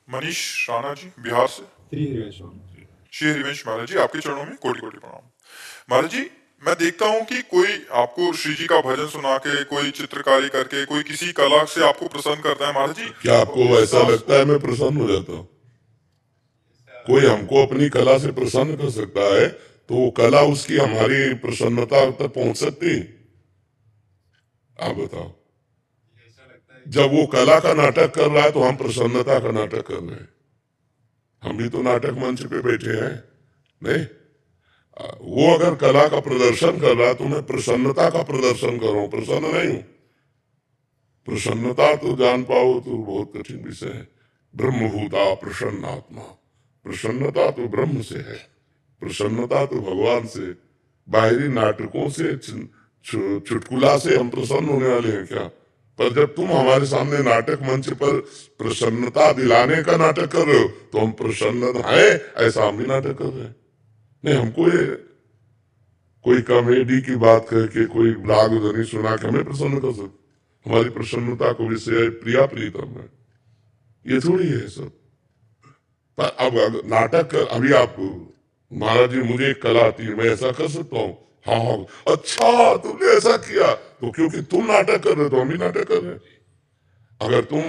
मनीष राणा जी, बिहार से। श्री हरिवंश महाराज। श्री हरिवंश महाराज जी, आपके चरणों में कोटि कोटि प्रणाम। महाराज जी, मैं देखता हूँ कि कोई आपको श्री जी का भजन सुना के, कोई चित्रकारी करके, कोई किसी कला से आपको प्रसन्न करता है। महाराज जी, क्या आपको ऐसा लगता है मैं प्रसन्न हो जाता हूँ? कोई हमको अपनी कला से प्रसन्न कर सकता है तो वो कला उसकी हमारी प्रसन्नता तक पहुंच सकती? आप बताओ। जब वो कला का नाटक कर रहा है तो हम प्रसन्नता का नाटक कर रहे हैं। हम भी तो नाटक मंच पे बैठे हैं, नहीं? वो अगर कला का प्रदर्शन कर रहा है तो मैं प्रसन्नता का प्रदर्शन कर रहा हूं, प्रसन्न नहीं हूं। प्रसन्नता तो जान पाओ तो बहुत कठिन विषय है। ब्रह्मभूता प्रसन्नात्मा, प्रसन्नता तो ब्रह्म से है, प्रसन्नता तो भगवान से। बाहरी नाटकों से चुटकुला से हम प्रसन्न होने वाले हैं क्या? पर जब तुम हमारे सामने नाटक मंच पर प्रसन्नता दिलाने का नाटक कर रहे हो तो हम प्रसन्न है ऐसा हम भी नाटक कर रहे हैं। नहीं, हमको ये कोई कॉमेडी की बात करके, कोई राग ध्वनि सुना के हमें प्रसन्न कर सकते? हमारी प्रसन्नता को विषय प्रिया प्रीतम है, ये थोड़ी है सब। पर अब नाटक अभी आप महाराज जी, मुझे एक कला आती है, मैं ऐसा कर सकता हूँ। हाँ हाँ, अच्छा तुमने ऐसा किया तो क्योंकि तुम नाटक कर रहे हो तो हम भी नाटक कर रहे हैं। अगर तुम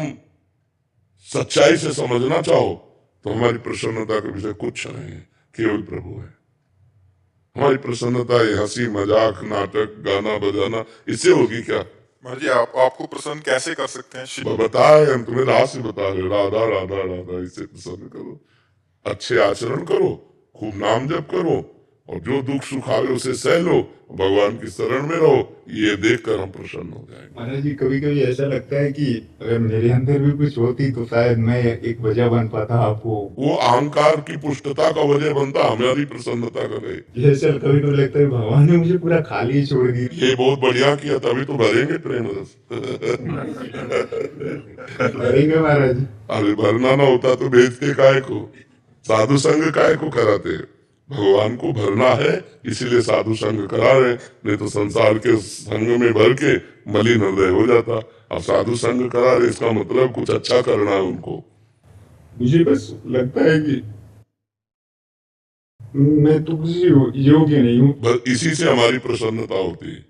सच्चाई से समझना चाहो तो हमारी प्रसन्नता का विषय कुछ नहीं है, केवल प्रभु है। हमारी प्रसन्नता ये हंसी मजाक नाटक गाना बजाना इससे होगी क्या? महाराज जी, आपको प्रसन्न कैसे कर सकते हैं? बताए, हम तुम्हें राशि बता रहे, राधा राधा राधा, इससे प्रसन्न करो। अच्छे आचरण करो, खूब नाम जप करो, और जो दुख सुख आवे उसे सह लो, भगवान की शरण में रहो। ये देखकर हम प्रसन्न हो जाएंगे। महाराज जी, कभी कभी ऐसा लगता है कि अगर मेरे अंदर भी कुछ होती तो शायद मैं एक वजह बन पाता आपको। वो अहंकार की पुष्टता का वजह बनता, हमारी प्रसन्नता करे। जैसे कभी कभी लगता है भगवान ने मुझे पूरा खाली छोड़ दिया। ये बहुत बढ़िया किया, तभी तो भरेंगे प्रेम रस। करेंगे महाराज जी। अरे भरना ना होता तो भेजते काय को, साधु संग काय को कराते? भगवान को भरना है इसीलिए साधु संग करा रहे, नहीं तो संसार के संग में भर के मलिन हृदय हो जाता। अब साधु संग करा रहे, इसका मतलब कुछ अच्छा करना है उनको। मुझे बस लगता है कि मैं तो किसी योग्य नहीं हूँ। बस इसी से हमारी प्रसन्नता होती है।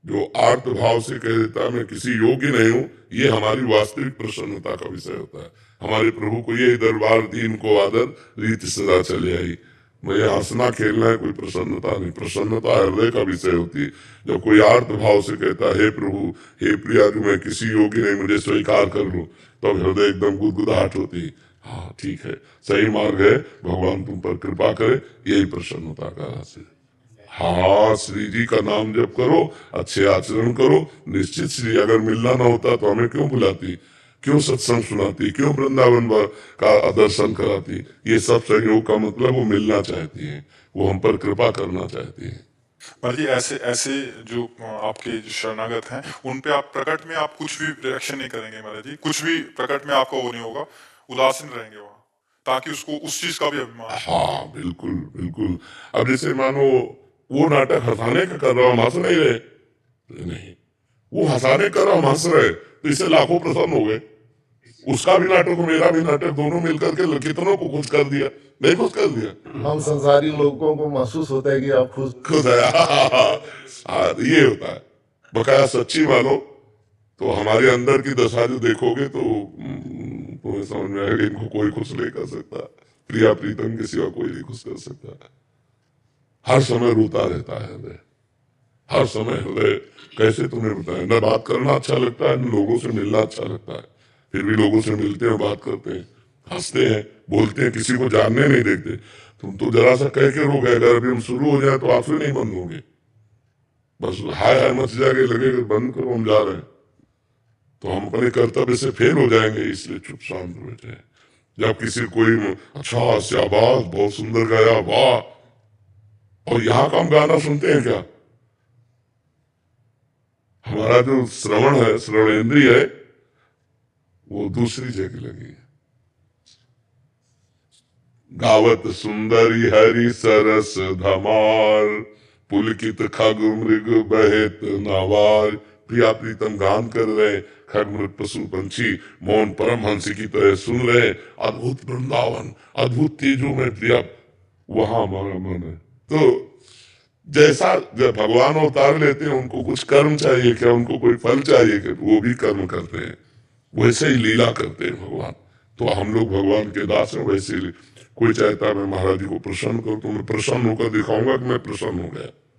जो आर्त भाव से कह देता मैं किसी योग्य नहीं हूँ, ये हमारी वास्तविक प्रसन्नता का विषय होता है। हमारे प्रभु को यही दरबार दीन को आदर रीत सदा चले आई। मुझे हंसना खेलना है, कोई प्रसन्नता नहीं। प्रसन्नता हृदय का विषय होती है। जब कोई आर्त भाव से कहता हे प्रभु हे प्रिया, जो मैं किसी योग्य नहीं, मुझे स्वीकार कर लो, तब तो हृदय एकदम गुदगुदाहट होती है। हाँ ठीक है, सही मार्ग है, भगवान तुम पर कृपा करे, यही प्रसन्नता का रहस्य है। हाँ, श्री जी का नाम जप करो, अच्छे आचरण करो, निश्चित श्री अगर मिलना ना होता तो हमें क्यों बुलाती, क्यों सत्संग सुनाती, क्यों वृंदावन का दर्शन कराती? ये सब सहयोग का मतलब वो मिलना चाहती है, वो हम पर कृपा करना चाहती है। महाराज जी, ऐसे ऐसे जो आपके जो शरणागत हैं, उन पे आप प्रकट में आप कुछ भी रिएक्शन नहीं करेंगे महाराज जी? कुछ भी प्रकट में आपका वो नहीं होगा, उदासीन रहेंगे वहाँ, ताकि उसको उस चीज का भी अभिमान। हाँ बिल्कुल बिल्कुल। अब जैसे मानो वो नाटक हंसाने का कर रहा, हम हंस नहीं रहे, नहीं, वो हंसाने कर रहा, हम हंस रहे, तो इससे लाखों प्रसन्न हो गए। उसका भी नाटक मेरा भी नाटक, दोनों मिलकर के कितनों को खुश कर दिया, नहीं खुश कर दिया? हम संसारी लोगों को महसूस होता है कि आप खुश है। ये होता है बकाया। सच्ची मानो तो हमारे अंदर की दशा जो देखोगे तो तुम्हें समझ में आएगा, इनको कोई खुश नहीं कर सकता, प्रिया प्रीतम के सिवा कोई नहीं खुश कर सकता। हर समय रोता रहता है हृदय, हर समय हृदय। कैसे तुम्हें बताएं, न बात करना अच्छा लगता है, न लोगों से मिलना अच्छा लगता है, फिर भी लोगों से मिलते हैं, बात करते हैं, हंसते हैं, बोलते हैं, किसी को जानने नहीं देखते। तुम तो जरा सा कह के रो गए, अगर अभी हम शुरू हो जाए तो आंसू नहीं बंद होंगे, बस हाय हाय मच जाएगा, लगेगा बंद करो हम जा रहे हैं, तो हम अपने कर्तव्य से फेल हो जाएंगे, इसलिए चुप शांत बैठे। जब किसी कोई अच्छा शाबाश बहुत सुंदर गाया, वाह, और यहाँ का हम गाना सुनते हैं क्या? हमारा जो श्रवण है, श्रवणेन्द्रिय है, वो दूसरी जगह लगी है। गावत सुंदरी हरि सरस धमार, पुलकित खग मृग बहेत नवार, प्रिया प्रीतम गान कर रहे, खगमृग पशु पंछी मौन परमहंस की तरह सुन रहे, अद्भुत वृंदावन, अद्भुत चीजों में प्रिया, वहां हमारा मन है। तो जैसा जब भगवान अवतार लेते हैं उनको कुछ कर्म चाहिए क्या, उनको कोई फल चाहिए क्या, वो भी कर्म करते हैं, वैसे ही लीला करते हैं भगवान। तो हम लोग भगवान के दास हैं, वैसे ही कोई चाहता है मैं महाराज जी को प्रसन्न करूं तो मैं प्रसन्न होकर दिखाऊंगा कि मैं प्रसन्न हो गया।